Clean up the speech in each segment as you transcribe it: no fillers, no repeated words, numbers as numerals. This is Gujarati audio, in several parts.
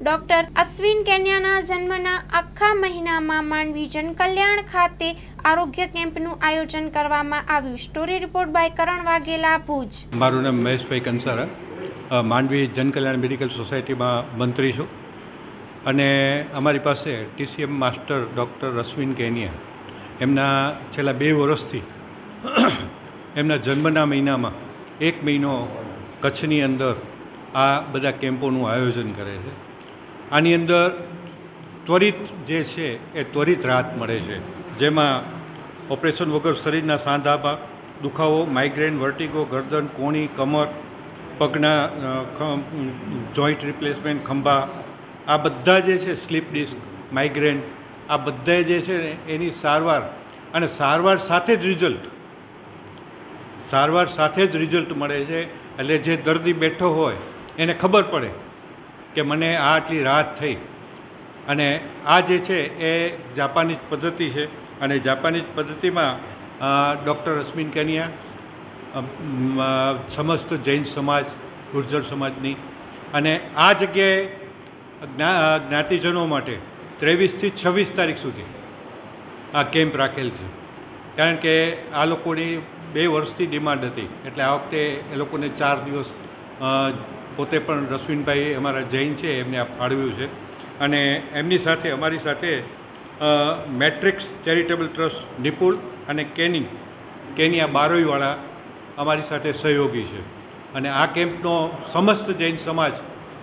ડોક્ટર અશ્વિન કેન્યાના જન્મના આખા મહિનામાં માંડવી જનકલ્યાણ ખાતે આરોગ્ય કેમ્પનું આયોજન કરવામાં આવ્યું. સ્ટોરી રિપોર્ટ બાય કરણ વાઘેલા, ભુજ. મારું નામ મહેશભાઈ કંસારા, માંડવી જનકલ્યાણ મેડિકલ સોસાયટીમાં મંત્રી છું અને અમારી પાસે TCM master doctor Ashwin Kenya એમના છેલ્લા 2 વર્ષથી એમના જન્મના મહિનામાં 1 મહિનો કચ્છની અંદર આ બધા કેમ્પોનું આયોજન કરે છે. આની અંદર ત્વરિત જે છે એ ત્વરિત રાહત મળે છે, જેમાં ઓપરેશન વગર શરીરના સાંધામાં દુખાવો, માઇગ્રેન, વર્ટિગો, ગરદન, કોણી, કમર, પગના જોઈન્ટ રિપ્લેસમેન્ટ, ખંભા, આ બધા જે છે, સ્લીપ ડિસ્ક, માઇગ્રેન, આ બધા જે છે ને એની સારવાર અને સારવાર સાથે જ રિઝલ્ટ મળે છે. એટલે જે દર્દી બેઠો હોય એને ખબર પડે કે મને આટલી રાહત થઈ. અને આ જે છે એ જાપાનીઝ પદ્ધતિ છે અને જાપાનીઝ પદ્ધતિમાં ડૉક્ટર અશ્વિન કેનિયા સમસ્ત જૈન સમાજ, ગુર્જર સમાજની અને આ જગ્યાએ જ્ઞાતિજનો માટે 23 થી 26 તારીખ સુધી આ કેમ્પ રાખેલ છે. કારણ કે આ લોકોની 2 વર્ષથી ડિમાન્ડ હતી, એટલે આ વખતે એ લોકોને 4 દિવસ પોતે પણ રશ્વિનભાઈ અમારા જૈન છે એમને આ ફાળવ્યું છે. અને એમની સાથે અમારી સાથે મેટ્રિક્સ ચેરિટેબલ ટ્રસ્ટ નિપુલ અને કેનિયા બારોઈવાળા અમારી સાથે સહયોગી છે. અને આ કેમ્પનો સમસ્ત જૈન સમાજ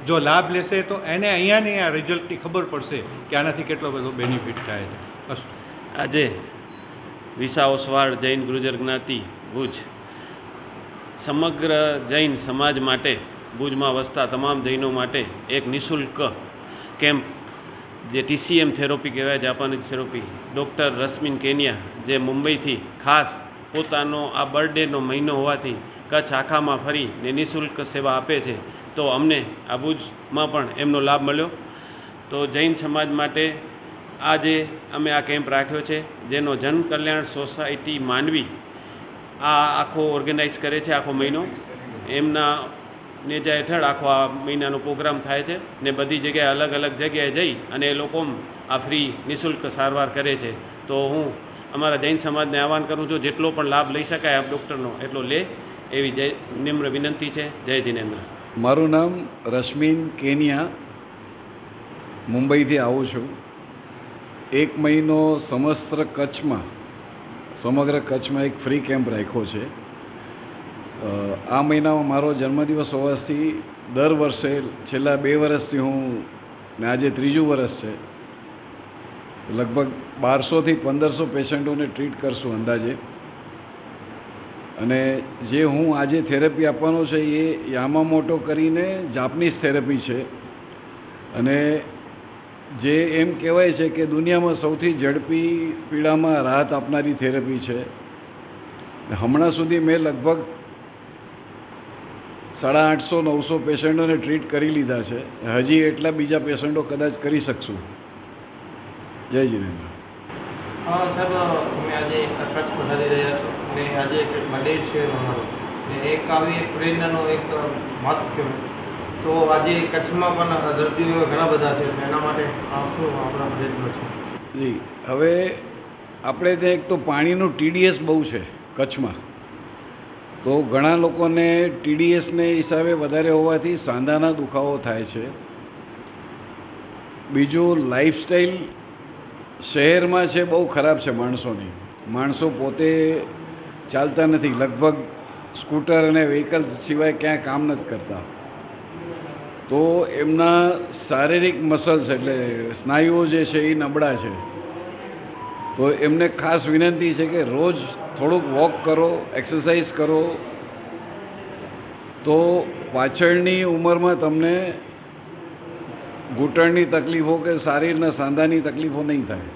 જો લાભ લેશે તો એને અહીંયાની આ રિઝલ્ટની ખબર પડશે કે આનાથી કેટલો બધો બેનિફિટ થાય છે. બસ આજે વિસાઓસવાડ જૈન ગુર્જર જ્ઞાતિ ભુજ સમગ્ર જૈન સમાજ માટે, ભુજમાં વસતા તમામ જૈનો માટે એક નિઃશુલ્ક કેમ્પ જે TCM થેરાપી કહેવાય, Japanese therapy, doctor Ashwin Kenya જે મુંબઈથી ખાસ પોતાનો આ બર્થડેનો મહિનો હોવાથી કચ્છ આખામાં ફરીને નિઃશુલ્ક સેવા આપે છે. તો અમને આ ભુજમાં પણ એમનો લાભ મળ્યો. તો જૈન સમાજ માટે આજે અમે આ કેમ્પ રાખ્યો છે, જેનો જનકલ્યાણ સોસાયટી માંડવી આ આખો ઓર્ગેનાઇઝ કરે છે. આખો મહિનો એમના નેજા હેઠળ આખો આ મહિનાનો પ્રોગ્રામ થાય છે ને બધી જગ્યાએ અલગ અલગ જગ્યાએ જઈ અને એ લોકો આ ફ્રી નિઃશુલ્ક સારવાર કરે છે. તો હું અમારા જૈન સમાજને આહવાન કરું છું, જેટલો પણ લાભ લઈ શકાય આ ડૉક્ટરનો એટલો લે એવી નિમ્ર વિનંતી છે. જય જિનેન્દ્ર. મારું નામ રશ્મિન કેનિયા, મુંબઈથી આવું છું. 1 મહિનો સમગ્ર કચ્છમાં એક ફ્રી કેમ્પ રાખ્યો છે. આ મહિનામાં મારો જન્મદિવસ હોવાથી દર વર્ષે છેલ્લા 2 વર્ષથી હું ને આજે 3જું વર્ષ છે, લગભગ 1200 થી 1500 પેશન્ટોને ટ્રીટ કરશું અંદાજે. અને જે હું આજે થેરપી આપવાનો છે એ યામામોટો કરીને જાપાનીઝ થેરપી છે. અને જે એમ કહેવાય છે કે દુનિયામાં સૌથી ઝડપી પીડામાં રાહત આપનારી થેરપી છે. હમણાં સુધી મેં લગભગ 850-900 પેશન્ટોને ટ્રીટ કરી લીધા છે. હજી એટલા બીજા પેશન્ટો કદાચ કરી શકશું. જય જિનેન્દ્ર. સાહેબ, તમે આજે કચ્છ પધારી રહ્યા છો અને આજે એક બર્થડે છે અમારો ને એક આવી એક પ્રેરણાનો એક મહત્વ કહેવાય. તો આજે કચ્છમાં પણ દર્દીઓ ઘણા બધા છે, એના માટે શું આપણા પ્રયત્નો છે? જી, હવે આપણે ત્યાં એક તો પાણીનું TDS બહુ છે કચ્છમાં. તો ઘણા લોકોને TDSને હિસાબે વધારે હોવાથી સાંધાના દુખાવો થાય છે. બીજું, લાઈફસ્ટાઈલ શહેરમાં છે બહુ ખરાબ છે માણસોની. માણસો પોતે ચાલતા નથી, લગભગ સ્કૂટર અને વ્હીકલ સિવાય ક્યાંય કામ નથી કરતા. તો એમના શારીરિક મસલ્સ એટલે સ્નાયુઓ જે છે એ નબળા છે. તો એમને ખાસ વિનંતી છે કે રોજ થોડુંક વોક કરો, એક્સરસાઇઝ કરો, તો પાછળની ઉંમરમાં તમને ઘૂંટણની તકલીફો કે શરીરના સાંધાની તકલીફો નહીં થાય.